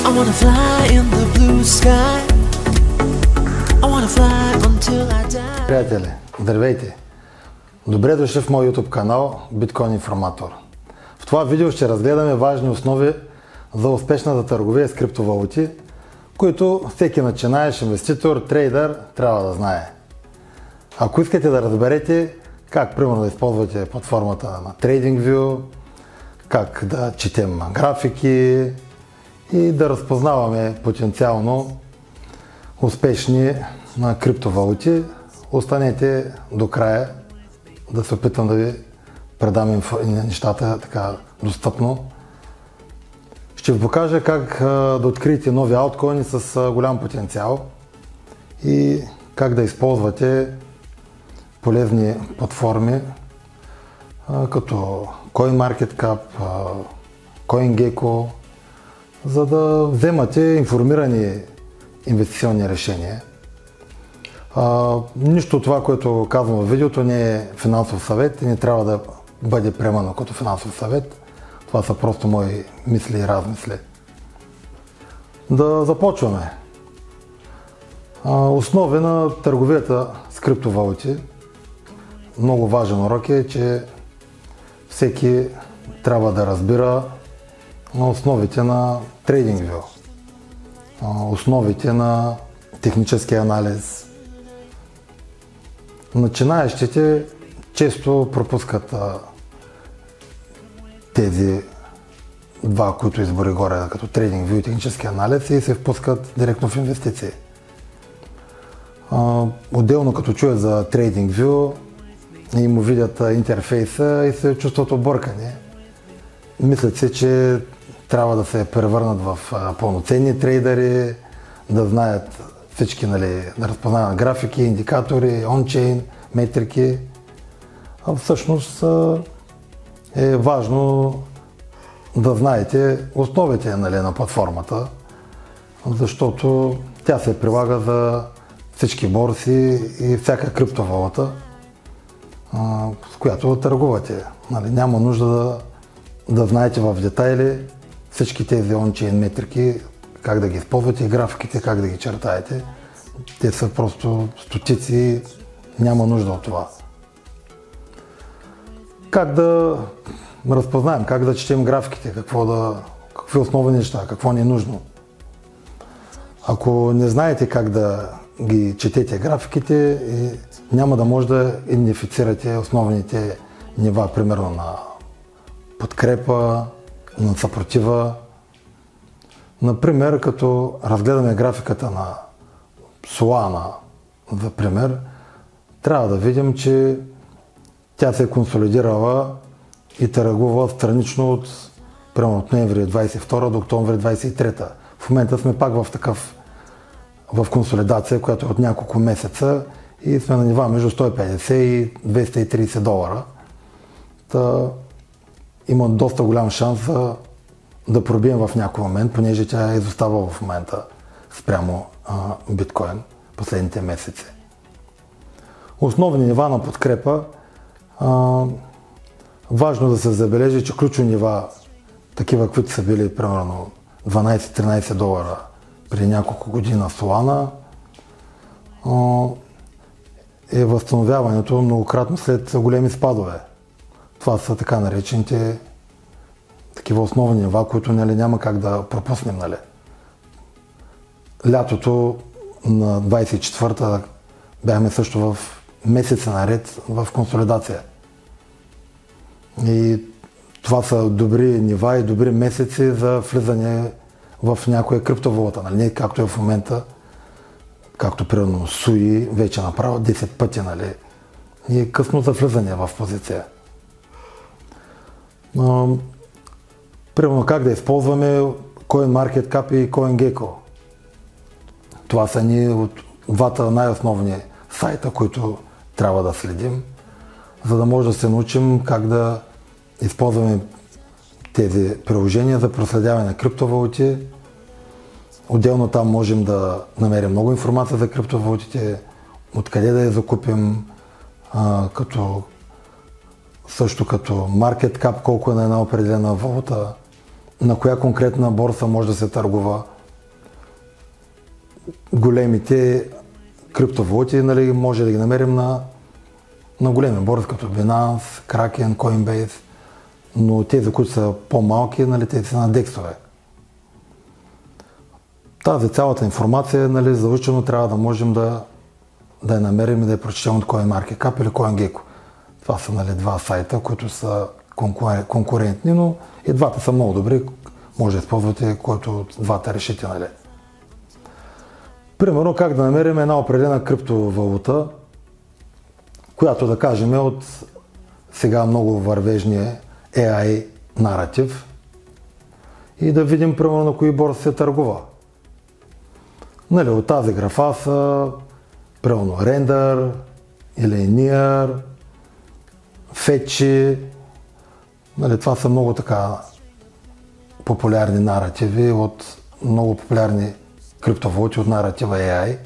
I wanna fly in the blue sky. I wanna fly until I die. Приятели, здравейте! Добре дошли в мой YouTube канал Биткоин Информатор. В това видео ще разгледаме важни основи за успешната търговия с криптовалути, които всеки начинаещ инвеститор, трейдър трябва да знае. Ако искате да разберете как примерно да използвате платформата на TradingView, как да четем графики и да разпознаваме потенциално успешни на криптовалути, останете до края да се опитам да ви предам нещата така достъпно. Ще ви покажа как да откриете нови алткоини с голям потенциал и как да използвате полезни платформи като CoinMarketCap, CoinGecko, за да вземате информирани инвестиционни решения. Нищо от това, което казвам в видеото, не е финансов съвет и не трябва да бъде приемано като финансов съвет. Това са просто мои мисли и размисли. Да започваме. Основи на търговията с криптовалути. Много важен урок е, че всеки трябва да разбира основите на TradingView, основите на техническия анализ. Начинаещите често пропускат тези два, които избори горе, като TradingView и технически анализ, и се впускат директно в инвестиции. Отделно като чуят за TradingView и му видят интерфейса и се чувстват объркани. Мислят си, че трябва да се превърнат в пълноценни трейдери, да знаят всички, да разпознават графики, индикатори, ончейн, метрики. А всъщност е важно да знаете основите на платформата, защото тя се прилага за всички борси и всяка криптовалута, с която търгувате. Няма нужда да знаете в детайли всички тези ончейн метрики, как да ги използвате и графиките, как да ги чертаете. Те са просто стотици, няма нужда от това. Как да разпознаем, как да четем графиките, какви основни неща, какво ни е нужно. Ако не знаете как да ги четете графиките, няма да може да идентифицирате основните нива, примерно на подкрепа, на съпротива. Например, като разгледаме графиката на Solana, за пример, трябва да видим, че тя се е консолидирала и търгува странично от ноември 22 до октомври 23. В момента сме пак в консолидация, която е от няколко месеца и сме на нива между 150 и 230 долара. Има доста голям шанс да пробием в някой момент, понеже тя е изостава в момента спрямо биткоин последните месеци. Основни нива на подкрепа. Важно да се забележи, че ключови нива, такива, които са били примерно 12-13 долара преди няколко години на Solana, е възстановяването многократно след големи спадове. Това са така наречените такива основни нива, които няма как да пропуснем. Лятото на 24-та бяхме също в месеца наред в консолидация. И това са добри нива и добри месеци за влизане в някоя криптовалута. Не както е в момента, както примерно Суи вече направо 10 пъти. И е късно за влизане в позиция. Примерно как да използваме CoinMarketCap и CoinGecko. Това са ни от двата най-основни сайта, които трябва да следим, за да може да се научим как да използваме тези приложения за проследяване на криптовалути. Отделно там можем да намерим много информация за криптовалутите, откъде да я закупим, също като market cap, колко е на една определена валута, на коя конкретна борса може да се търгува големите криптовалути, нали, може да ги намерим на големи борси, като Binance, Kraken, Coinbase, но тези, които са по-малки, нали, тези са на дексове. Тази цялата информация, нали, завършено трябва да можем да я намерим и да я прочетем от CoinMarketCap или CoinGecko. Това са, нали, два сайта, които са конкурентни, но и двата са много добри. Може да използвате който от двата решите, нали. Примерно как да намерим една определена криптовалута, която да кажем е от сега много вървежния AI наратив и да видим примерно на кои борси се търгува. Нали, от тази графа са примерно Render или Near, Fetch. Нали, това са много така популярни наративи от много популярни криптовалути от наратива AI.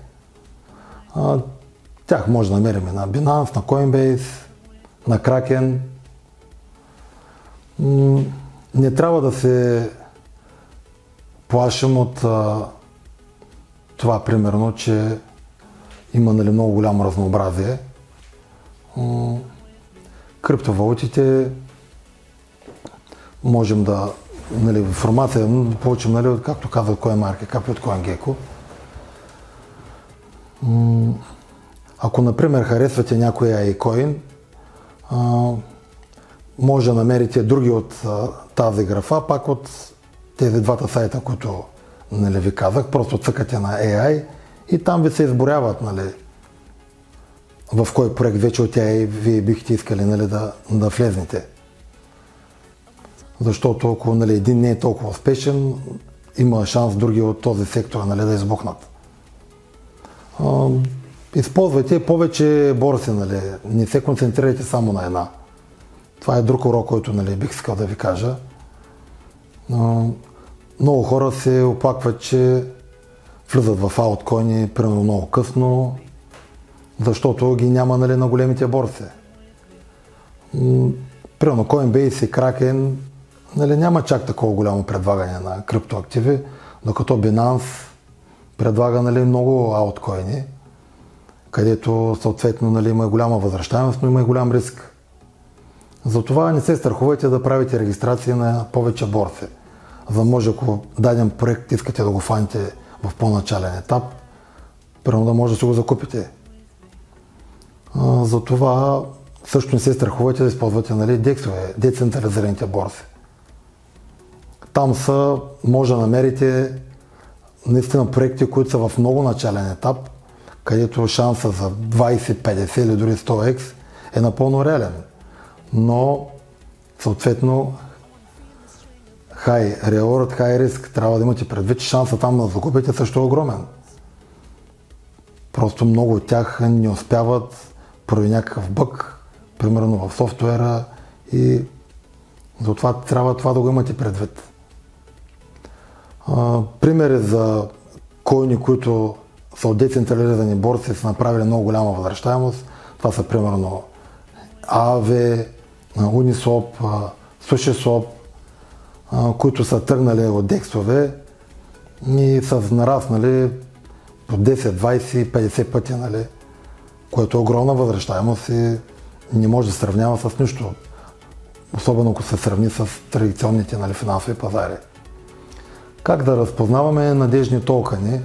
Тях може да намерим на Binance, на Coinbase, на Kraken. Не трябва да се плашим от това, примерно, че има, нали, много голямо разнообразие. Криптовалутите можем да, нали, информация да получим, нали, както казва CoinMarketCap и от CoinGecko. Ако, например, харесвате някой AI coin, може да намерите други от тази графа, пак от тези двата сайта, които, нали, ви казах. Просто цъкате на AI и там ви се изборяват, нали, в кой проект вече от AI вие бихте искали, нали, да влезнете. Защото ако, нали, един не е толкова успешен, има шанс други от този сектор, нали, да избухнат. Използвайте повече борси, нали, не се концентрирайте само на една. Това е друг урок, който, нали, бих искал да ви кажа. Много хора се оплакват, че влизат в ауткоини примерно много късно, защото ги няма, нали, на големите борси. Примерно Coinbase и Kraken, нали, няма чак такова голямо предлагане на криптоактиви, докато Binance предлага, нали, много ауткоини, където съответно, нали, има голяма възвръщаемост, но има и голям риск. Затова не се страхувайте да правите регистрации на повече борси. За да може, ако даден проект искате да го фанете в по-начален етап, примерно да може да си го закупите. Затова също не се страхувайте да използвате, нали, дексове, децентрализираните борси. Там може да намерите наистина проекти, които са в много начален етап, където шанса за 20, 50 или дори 100x е напълно реален. Но съответно high reward, high risk, трябва да имате предвид, че шанса там да закупите също е огромен. Просто много от тях не успяват поради някакъв бъг, примерно в софтуера, и затова трябва това да го имате предвид. Примери за койни, които са от децентрализирани борси, са направили много голяма възвръщаемост. Това са примерно Aave, Uniswap, SushiSwap, които са тръгнали от дексове и са нараснали по 10, 20, 50 пъти, нали, което е огромна възвръщаемост и не може да сравнява с нищо, особено ако се сравни с традиционните, нали, финансови пазари. Как да разпознаваме надежни токени?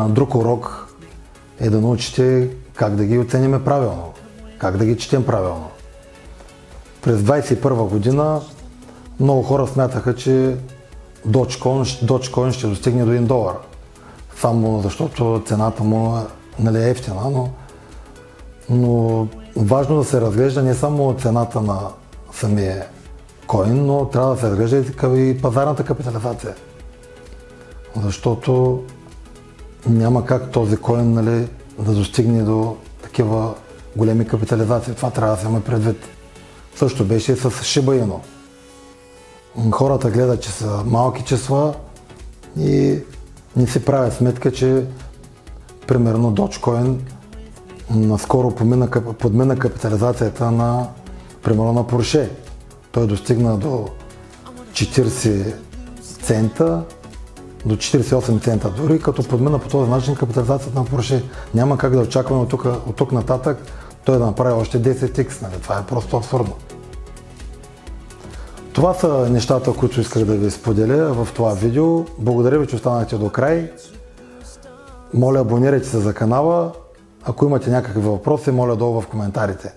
Друг урок е да научите как да ги оцениме правилно, как да ги четем правилно. През 2021 година много хора смятаха, че Dogecoin ще достигне до $1, само защото цената му, нали, е ефтина, но важно да се разглежда не само цената на самия коин, но трябва да се разглежда и пазарната капитализация. Защото няма как този коин, нали, да достигне до такива големи капитализации. Това трябва да се има предвид. Също беше и с Shiba Inu. Хората гледат, че са малки числа и не си правят сметка, че примерно Dogecoin наскоро подмина капитализацията на, примерно, на Porsche. Той достигна до 40 цента до 48 цента дори, като подмина по този начин капитализацията на Porsche. Няма как да очакваме от тук нататък той да направи още 10x, нали? Това е просто абсурдно. Това са нещата, които исках да ви споделя в това видео. Благодаря ви, че останахте до край. Моля, абонирайте се за канала. Ако имате някакви въпроси, моля долу в коментарите.